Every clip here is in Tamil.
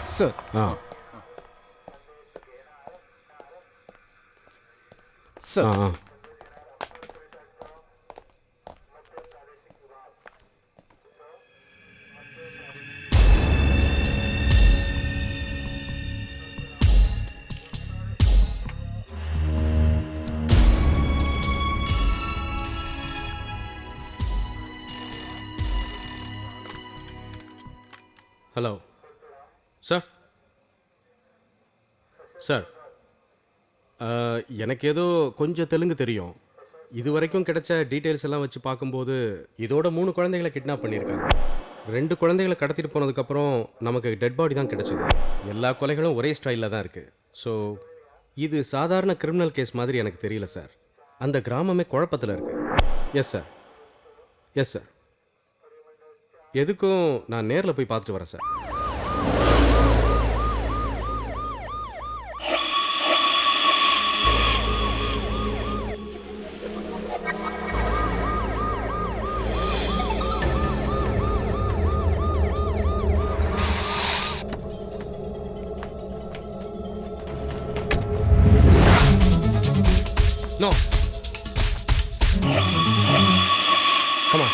Sir. Sir. Hello sir. Sir, எனக்கு ஏதோ கொஞ்சம் தெலுங்கு தெரியும். இது வரைக்கும் கிடைச்ச டீட்டெயில்ஸ் எல்லாம் வச்சு பார்க்கும்போது இதோட 3 குழந்தைகளை கிட்னாப் பண்ணியிருக்காங்க. 2 குழந்தைகளை கடத்திட்டு போனதுக்கப்புறம் நமக்கு டெட் பாடி தான் கிடைச்சது. எல்லா கொலைகளும் ஒரே ஸ்டைலில் தான் இருக்குது. ஸோ இது சாதாரண கிரிமினல் கேஸ் மாதிரி எனக்கு தெரியல சார். அந்த கிராமமே குழப்பத்தில் இருக்குது. Yes sir. Yes sir. எதுக்கும் நான் நேரில் போய் பார்த்துட்டு வரேன் sir. No. Come on.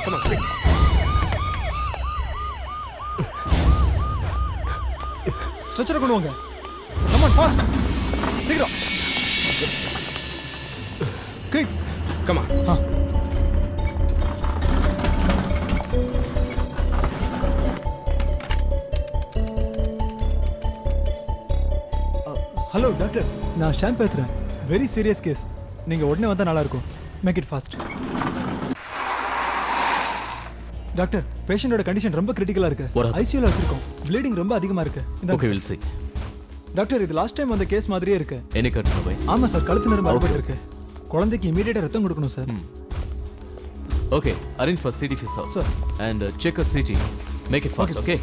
Come on, quick. ஸ்ட்ரெச்சரை கொண்டு வாங்க. Come on, fast. சீக்கிரம். Quick. Come on. Hello doctor, நான் ஷாம் பேசுகிறேன். Very serious case. நீங்கள் உடனே வந்தால் நல்லா இருக்கும். Make it fast. டாக்டர், பேஷண்டோட கண்டிஷன் ரொம்ப கிரிட்டிக்கலா இருக்கு. ஐசியூல வச்சிருக்கோம். ப்ளீடிங் ரொம்ப அதிகமா இருக்கு. Okay, will see. டாக்டர், இது லாஸ்ட் டைம் வந்த கேஸ் மாதிரியே இருக்கு. Any cut by? ஆமா சார், கழுத்து நரம்பு அடிபட்டு இருக்கு. குழந்தைக்கு இமிடியேட்டா ரத்தம் கொடுக்கணும் சார். Okay, arrange for CT for sir and check a CT. Make it fast, okay?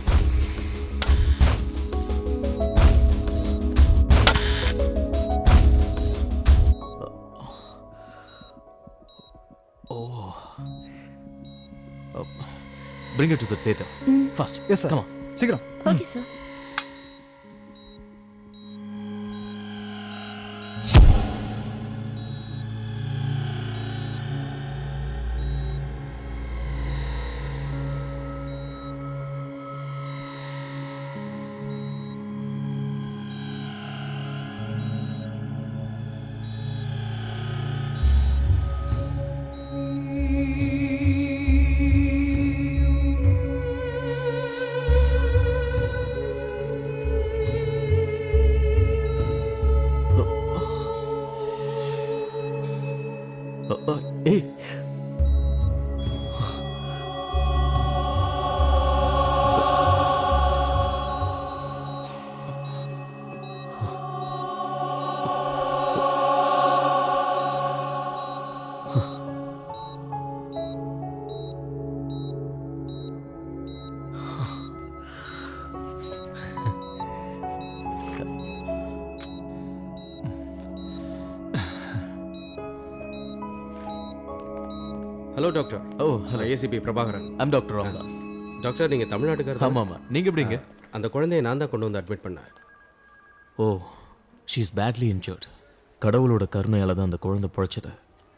Bring her to the theater. Fast. Yes sir. Come on. சீக்கிரம். Okay sir. Hey. Hello doctor. Hello. ACP Prabhakaran. I'm Dr. Ramdas. Doctor, நீங்கள் தமிழ்நாட்டுக்காரர்? ஆமாம். நீங்க எப்படிங்க? அந்த குழந்தையை நான் தான் கொண்டு வந்து அட்மிட் பண்ணேன். ஓ, she is badly injured. கடவுளோட கருணையால தான் அந்த குழந்தை பிழைச்சது.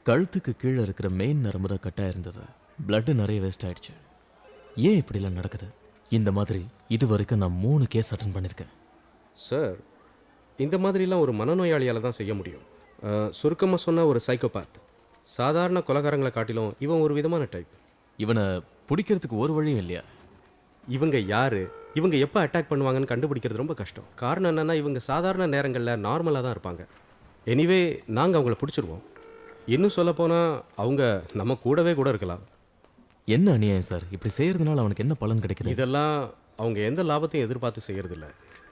கழுத்துக்கு கீழே இருக்கிற மெயின் நரம்பு தான் கட்டாக இருந்தது. பிளட்டு நிறைய வேஸ்ட் ஆயிடுச்சு. ஏன் இப்படிலாம் நடக்குது? இந்த மாதிரி இது வரைக்கும் நான் 3 கேஸ் அட்டன் பண்ணியிருக்கேன். சார், இந்த மாதிரிலாம் ஒரு மனநோயாளியால் தான் செய்ய முடியும். சுருக்கமாக சொன்னால் ஒரு சைக்கோபாத். சாதாரண கொலைகாரங்களை காட்டிலும் இவன் ஒரு விதமான டைப். இவனை பிடிக்கிறதுக்கு ஒரு வழியும் இல்லையா? இவங்க யார், இவங்க எப்போ அட்டாக் பண்ணுவாங்கன்னு கண்டுபிடிக்கிறது ரொம்ப கஷ்டம். காரணம் என்னென்னா, இவங்க சாதாரண நேரங்களில் நார்மலாக தான் இருப்பாங்க. எனிவே, நாங்கள் அவங்கள பிடிச்சிருவோம். இன்னும் சொல்லப்போனால் அவங்க நம்ம கூடவே கூட இருக்கலாம். என்ன அநியாயம் சார்? இப்படி செய்யறதுனால அவனுக்கு என்ன பலன் கிடைக்குது? இதெல்லாம் அவங்க எந்த லாபத்தையும் எதிர்பார்த்து செய்யறதில்ல.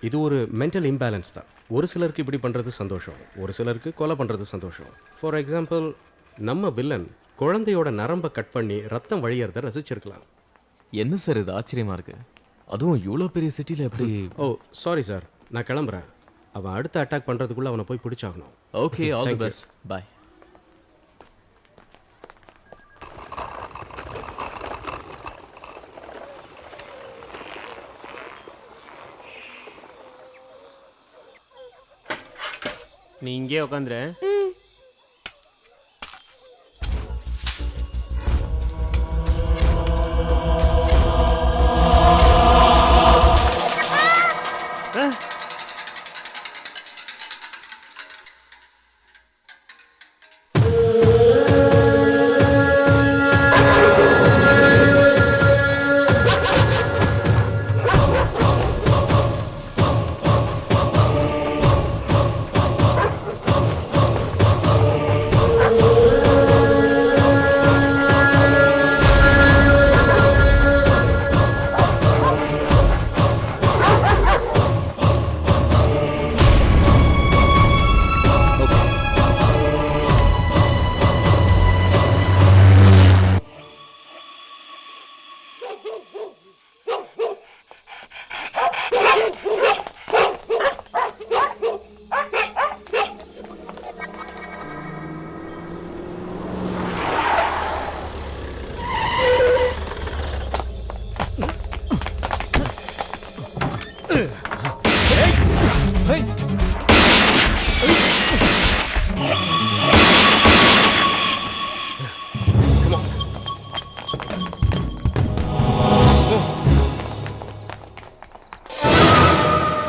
இது ஒரு மென்டல் இம்பேலன்ஸ் தான். ஒரு சிலருக்கு இப்படி பண்ணுறது சந்தோஷம், ஒரு சிலருக்கு கொலை பண்ணுறது சந்தோஷம். ஃபார் எக்ஸாம்பிள், நம்ம வில்லன் குழந்தையோட நரம்பை கட் பண்ணி ரத்தம் வழியறத ரசிச்சிருக்கலாம். என்ன சார் இது ஆச்சரியமா இருக்கு? அதுவும் இவ்வளோ பெரிய சிட்டியில் எப்படி? ஓ சாரி சார், நான் கிளம்புறேன். அவன் அடுத்த அட்டாக் பண்ணுறதுக்குள்ளே அவனை போய் பிடிச்சாகணும். Okay, all the Thank you. Best, bye. நீ இங்கே உட்காந்துரு.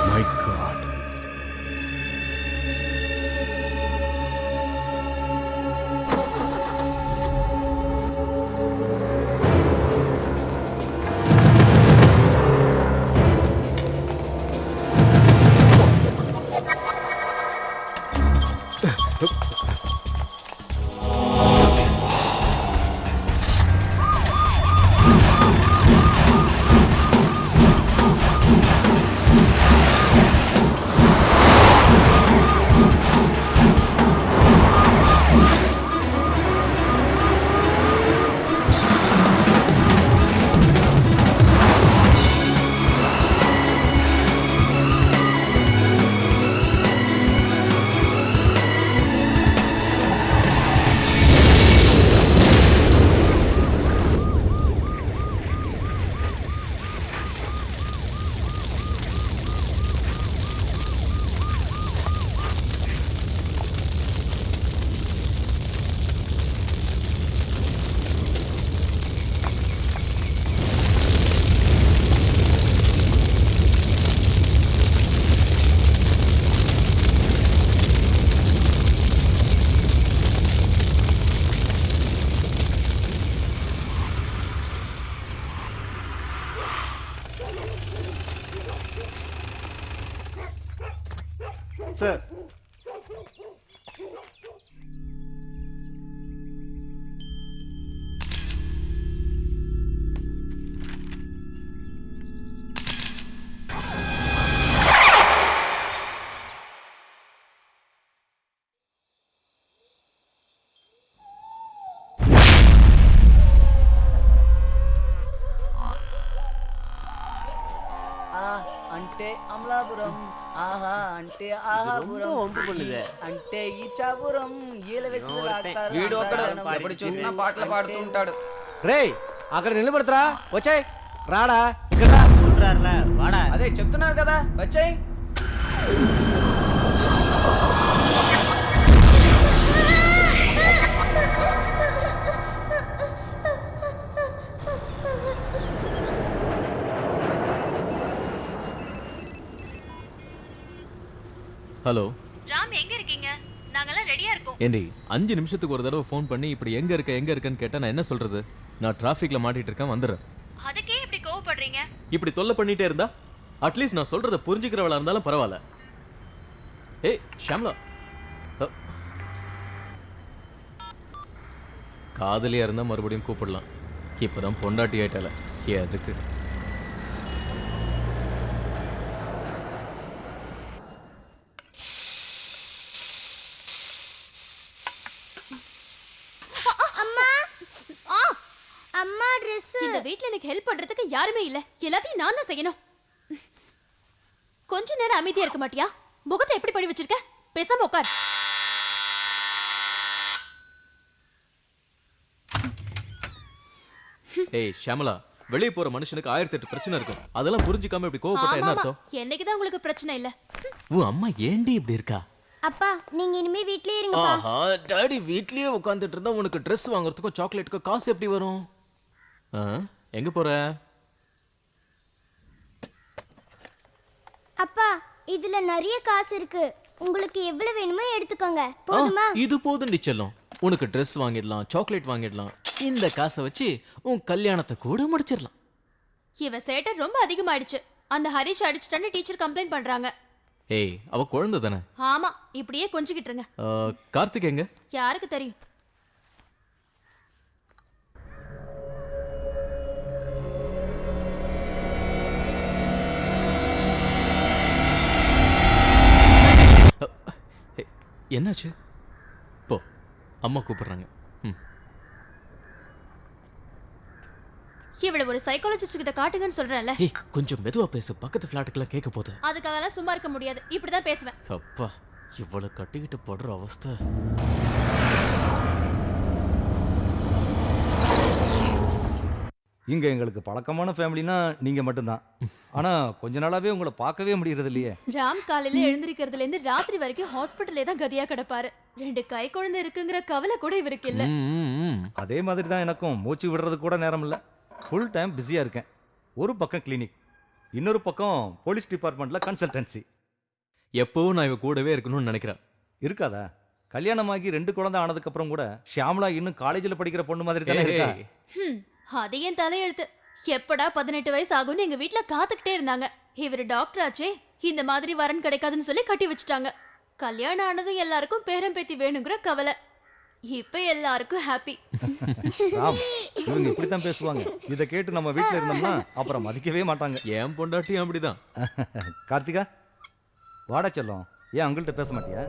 My God. சார், అంటే అమలాపురం ఆహా అంటే ఆహాపురం వంపు பண்ணுது. అంటే ఇచ్చాపురం ఈల వీడు ఒక్కడు ఎప్పుడు చూసినా పాటలు పాడుతూ ఉంటాడు. రేయ్, అక్కడ నిలబడతారా? వచ్చాయి, రాడా ఇక్కడ వాడా. అదే చెప్తున్నారు కదా, వచ్చాయి. ஹலோ ராம், எங்க இருக்கீங்க? நாங்கெல்லாம் ரெடியா இருக்கோம். ஏண்டி 5 நிமிஷத்துக்கு ஒரு தடவை ஃபோன் பண்ணி இப்படி எங்க இருக்கன்னு கேட்டா நான் என்ன சொல்றது? நான் டிராஃபிக்ல மாட்டிட்டு இருக்கேன், வந்துடுறேன். அதுக்கே இப்படி கோவப்படுறீங்க? இப்படி தொல்லை பண்ணிட்டே இருந்தா அட்லீஸ்ட் நான் சொல்றத புரிஞ்சுக்கிறவளா இருந்தாலும் பரவாயில்ல. ஏய் ஷாம்லா, காதலியா இருந்தா மறுபடியும் கூப்பிடலாம். இப்போதான் பொண்டாட்டி ஆயிட்டால எதுக்கு? அம்மா Dress இந்த வீட்ல எனக்கு ஹெல்ப் பண்றதுக்கு யாருமே இல்ல. எல்லாத்தையும் நான் தான் செய்யணும். கொஞ்ச நேரம் அமைதியா இருக்க மாட்டியா? முகத்தை எப்படி பண்ணி வச்சிருக்க? பேசாம உட்கார். ஏய் ஷாமலா, வெளியே போற மனுஷனுக்கு 1008 பிரச்சனை இருக்கும். அதெல்லாம் புரிஞ்சுக்காம இப்படி கோவப்பட்டா என்ன அர்த்தம்? என்னைக்குதான் உங்களுக்கு பிரச்சனை இல்ல? உன் அம்மா ஏண்டி இப்படி இருக்கா? அப்பா நீங்க இனிமே வீட்லயே இருங்கப்பா. ஆஹா, டாடி வீட்லயே உட்கார்ந்துட்டு இருந்தா உனக்கு Dress வாங்குறதுக்கும் சாக்லேட்டுக்கும் காசு எப்படி வரும்? எங்க போற? அப்பா இதுல நிறைய காசு இருக்கு. உங்களுக்கு எவ்வளவு வேணுமோ எடுத்துக்கோங்க. போதுமா? இது போதும்டி செல்லம். உனக்கு Dress வாங்கிடலாம், சாக்லேட் வாங்கிடலாம். இந்த காசை வச்சு உன் கல்யாணத்தை கூட முடிச்சிடலாம். இவ சேட்டை ரொம்ப அதிகமாயிடுச்சு. அந்த ஹரிஷ் அடிச்சிட்டான்னு டீச்சர் கம்ப்ளைண்ட் பண்றாங்க. ஏய், அவ குழந்தை தானே. ஆமா, இப்படியே கொஞ்சிக்கிட்டு இருங்க. கார்த்திக் எங்க? யாருக்கு தெரியும்? என்னாச்சு? போ, அம்மா கூப்பிடுறாங்க. இவள ஒரு சைக்காலஜிஸ்ட் கிட்ட காட்டுங்கன்னு சொல்றேன்ல. ஏய், கொஞ்சம் மெதுவா பேசு, பக்கத்து ஃபிளாட்டுக்குலாம் கேட்க போகுது. அதுக்காகலாம் சும்மா இருக்க முடியாது. இப்படிதான் பேசுவேன். அப்பா, இவ்வளவு கட்டிக்கிட்டு படுற அவஸ்தை. இங்க எங்களுக்கு பழக்கமான ஃபேமிலினா நீங்க மட்டும்தான். ஆனா கொஞ்ச நாளாவே உங்களை பார்க்கவே முடியறது இல்லையே. ராம் காலையில எழுந்திருக்கிறதுல இருந்து ராத்திரி வரைக்கும் ஹாஸ்பிட்டல்லே தான் கதியா கிடப்பாரு. 2 கை குழந்தை இருக்குங்கிற கவலை கூட இவருக்கு இல்ல. அதே மாதிரி தான் எனக்கும் மூச்சு விடுறது கூட நேரம் இல்லை. ஃபுல் டைம் பிஸியா இருக்கேன். ஒரு பக்கம் கிளினிக், இன்னொரு பக்கம் போலீஸ் டிபார்ட்மெண்ட்ல கன்சல்டன்சி. எப்பவும் நான் இவ கூடவே இருக்கணும்னு நினைக்கிறேன். இருக்காதா? கல்யாணமாகி 2 குழந்தை ஆனதுக்கு அப்புறம் கூட ஷியாமலா இன்னும் காலேஜில் படிக்கிற பொண்ணு மாதிரி தானே இருக்கா. அது என் தலையெழுத்து. எப்படா 18 வயசு ஆகும்னு எங்க வீட்ல காத்துக்கிட்டே இருந்தாங்க. இவர் டாக்டர் ஆச்சே, இந்த மாதிரி வரன் கிடைக்காதுன்னு சொல்லி கட்டி வச்சுட்டாங்க. கல்யாணம் ஆனதும் எல்லாருக்கும் பேரம் பேத்தி வேணுங்கிற கவலை. இப்ப எல்லாருக்கும் ஹாப்பி. ராம், இவங்க இப்படித்தான் பேசுவாங்க. இதை கேட்டு நம்ம வீட்டில் இருந்தோம்னா அப்புறம் மதிக்கவே மாட்டாங்க. என் பொண்டாட்டியும் அப்படிதான். கார்த்திகா, வாடா செல்லம். ஏன் அங்கிள்கிட்ட பேச மாட்டியா?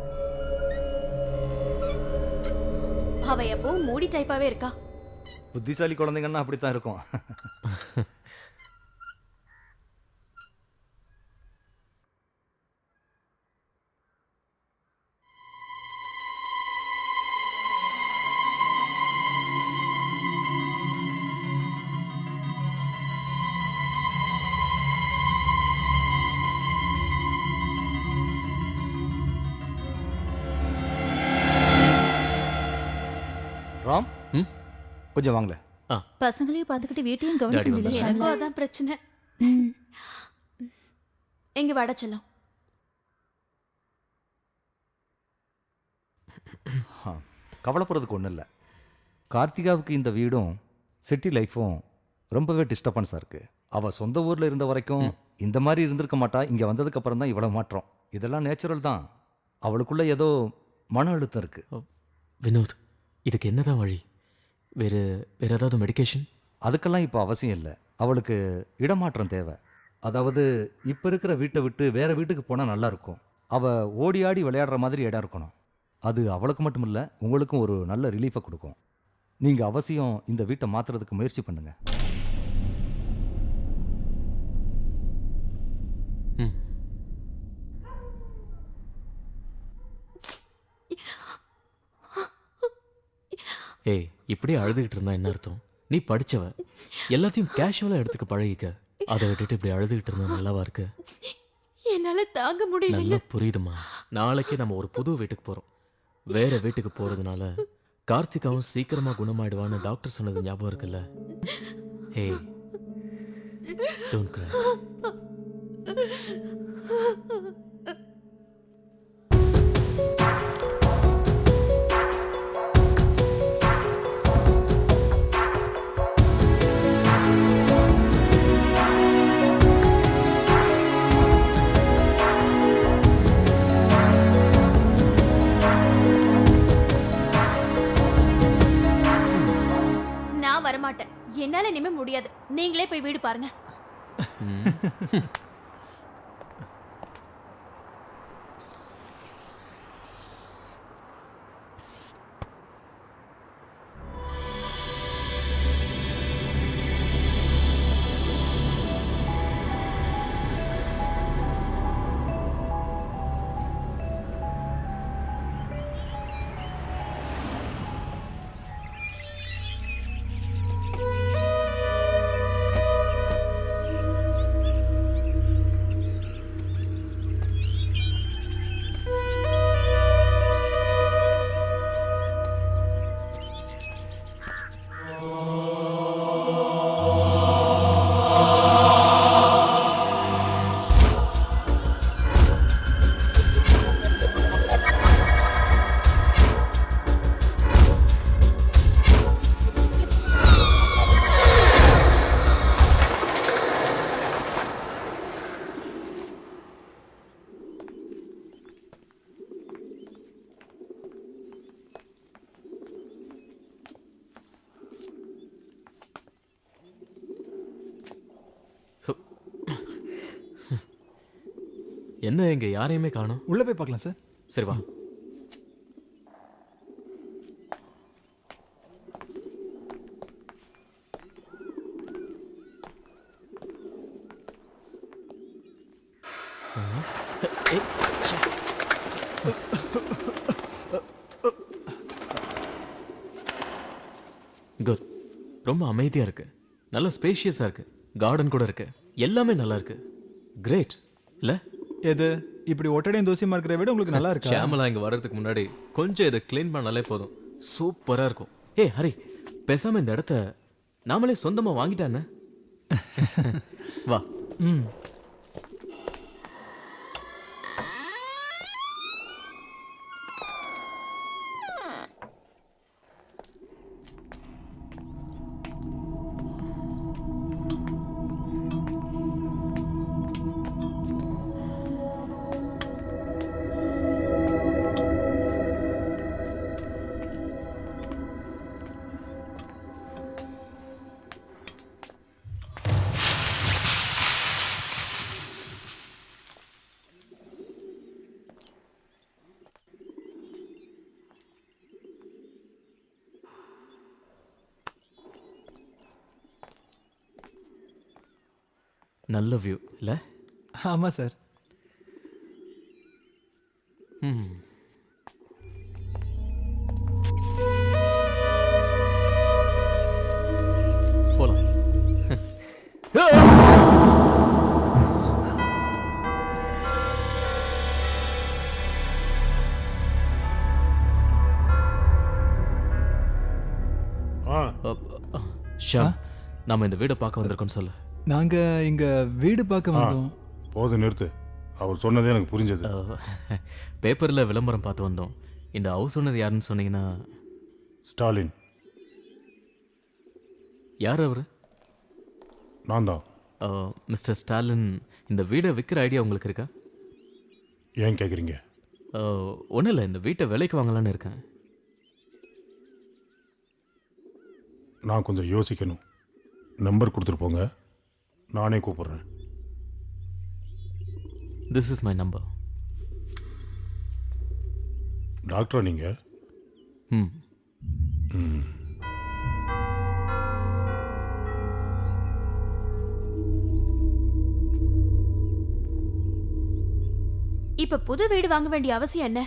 அவ எப்பவும் மூடி டைப்பாவே இருக்கா. புத்திசாலி குழந்தைங்கன்னா அப்படித்தான் இருக்கும். ராம், கொஞ்சம் வாங்கல. பசங்களையும் பார்த்துக்கிட்டு வீட்டையும் டாடி கவனிக்க வந்தாங்க. முடியல. எனக்கும் அதான் பிரச்சனை. எங்க வாட செல்லம். கவலைப்படுறதுக்கு ஒன்றும் இல்லை. கார்த்திகாவுக்கு இந்த வீடும் சிட்டி லைஃப்பும் ரொம்பவே டிஸ்டர்பன்ஸாக இருக்குது. அவள் சொந்த ஊரில் இருந்த வரைக்கும் இந்த மாதிரி இருந்திருக்க மாட்டா. இங்கே வந்ததுக்கு அப்புறம் தான் இவ்வளோ மாற்றம். இதெல்லாம் நேச்சுரல் தான். அவளுக்குள்ள ஏதோ மன அழுத்தம் இருக்குது. வினோத், இதுக்கு என்னதான் வழி? வேற ஏதாவது மெடிகேஷன்? அதுக்கெல்லாம் இப்போ அவசியம் இல்லை. அவளுக்கு இடமாற்றம் தேவை. அதாவது இப்போ இருக்கிற வீட்டை விட்டு வேற வீட்டுக்கு போனால் நல்லா இருக்கும். அவள் ஓடி ஆடி விளையாடுற மாதிரி இடம் இருக்கணும். அது அவளுக்கு மட்டும் இல்லை, உங்களுக்கும் ஒரு நல்ல ரிலீஃபை கொடுக்கும். நீங்கள் அவசியம் இந்த வீட்டை மாற்றுறதுக்கு முயற்சி பண்ணுங்க. ஏய், இப்படியே அழுதுகிட்டு இருந்தா என்ன அர்த்தம்? நீ படிச்சவ, எல்லாத்தையும் கேஷுவலா எடுத்துக்க பழகிக்க. அதை விட்டுட்டு இப்படி அழுதுகிட்டு இருந்தா நல்லாவா இருக்கு? என்னால தாங்க முடியல. நல்லா புரியுதுமா. நாளைக்கே நம்ம ஒரு புது வீட்டுக்கு போறோம். வேற வீட்டுக்கு போறதுனால கார்த்திகாவும் சீக்கிரமா குணமாயிடுவான்னு டாக்டர் சொன்னது ஞாபகம் இருக்குல்ல? ஏய், டோன்ட் கிரை. நான் வரமாட்டேன். என்னால நீங்களே போய் வீடு பாருங்க. என்ன இங்க யாரையுமே காணோம்? உள்ள போய் பார்க்கலாம் சார். சரி வா. குட். ரொம்ப அமைதியா இருக்கு, நல்ல ஸ்பேஷியஸா இருக்கு, கார்டன் கூட இருக்கு, எல்லாமே நல்லா இருக்கு. கிரேட் இல்ல? எது இப்படி ஒட்டடையும் தோசையுமா இருக்கிற விட உங்களுக்கு நல்லா இருக்கா? ஷியாமலா இங்க வர்றதுக்கு முன்னாடி கொஞ்சம் இதை க்ளீன் பண்ணாலே போதும், சூப்பரா இருக்கும். ஏய் ஹரி, பேசாம இந்த இடத்த நாமளே சொந்தமா வாங்கிட்டானே. வா. ம். நல்ல வியூ இல்ல? ஆமா சார். போலாம். ஷாம், நாம இந்த வீடை பார்க்க வந்திருக்கோம்னு சொல்லு. நாங்க இங்க வீடு பார்க்க வந்தோம். போதும் நிறுத்து, அவர் சொன்னதே எனக்கு புரிஞ்சது. பேப்பர்ல விளம்பரம் பார்த்து வந்தோம். இந்த ஹவுஸ் ஓனர் யாருன்னு சொன்னீங்கன்னா? ஸ்டாலின். யார் அவரு? நான் தான். மிஸ்டர் ஸ்டாலின், இந்த வீடை விற்கிற ஐடியா உங்களுக்கு இருக்கா? ஏன் கேட்குறீங்க? ஒன்றும் இல்லை, இந்த வீட்டை விலைக்கு வாங்கலான்னு இருக்கேன். நான் கொஞ்சம் யோசிக்கணும். நம்பர் கொடுத்துட்டு போங்க, நானே கூப்பிடுறேன். This is my number. டாக்டரா நீங்க? ம். இப்ப புது வீடு வாங்க வேண்டிய அவசியம் என்ன?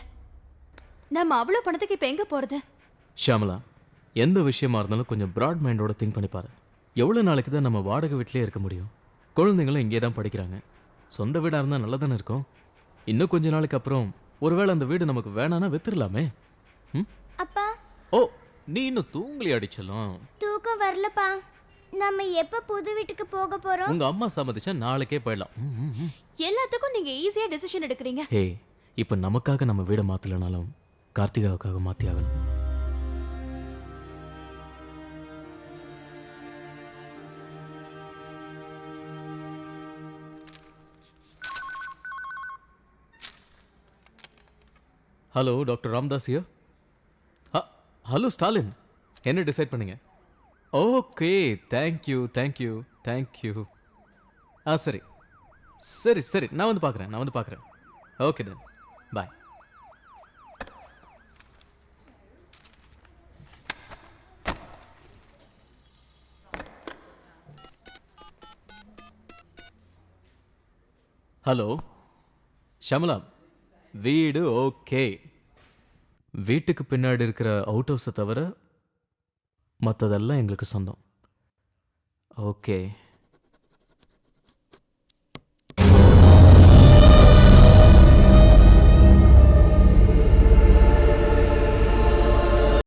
நம்ம அவ்வளவு பணத்துக்கு இப்ப எங்க போறது? ஷியாமலா, எந்த விஷயமா இருந்தாலும் கொஞ்சம் ப்ராட் மைண்டோட திங்க் பண்ணி பாரு. எவ்வளோ நாளைக்கு தான் நம்ம வாடகை வீட்டிலே இருக்க முடியும்? குழந்தைங்களும் இங்கே தான் படிக்கிறாங்க. சொந்த வீடாக இருந்தால் நல்லா தானே இருக்கும். இன்னும் கொஞ்ச நாளைக்கு அப்புறம் ஒருவேளை அந்த வீடு நமக்கு வேணான்னா வித்துடலாமே. அப்பா. ஓ, நீ இன்னும் தூங்கலி அடிச்சலாம். தூக்கம் வரலப்பா. நம்ம எப்ப புது வீட்டுக்கு போக போறோம்? உங்க அம்மா சம்மதிச்சா நாளைக்கே போயிடலாம். எல்லாத்துக்கும் நீங்க ஈஸியா டெசிஷன் எடுக்கிறீங்க. ஹே, இப்போ நமக்காக நம்ம வீடை மாற்றலனாலும் கார்த்திகாவுக்காக மாற்றி ஆகணும். Hello, doctor Ramdas here. Hello Stalin, என்ன டிசைட் பண்ணீங்க? Okay, thank you thank you thank you. சரி சரி சரி, நான் வந்து பார்க்குறேன். ஓகே தென், பாய். ஹலோ ஷமலா, வீடு ஓகே. வீட்டுக்கு பின்னாடி இருக்கிற அவுட் ஹவுஸை தவிர மற்றதெல்லாம் எங்களுக்கு சொந்தம். ஓகே.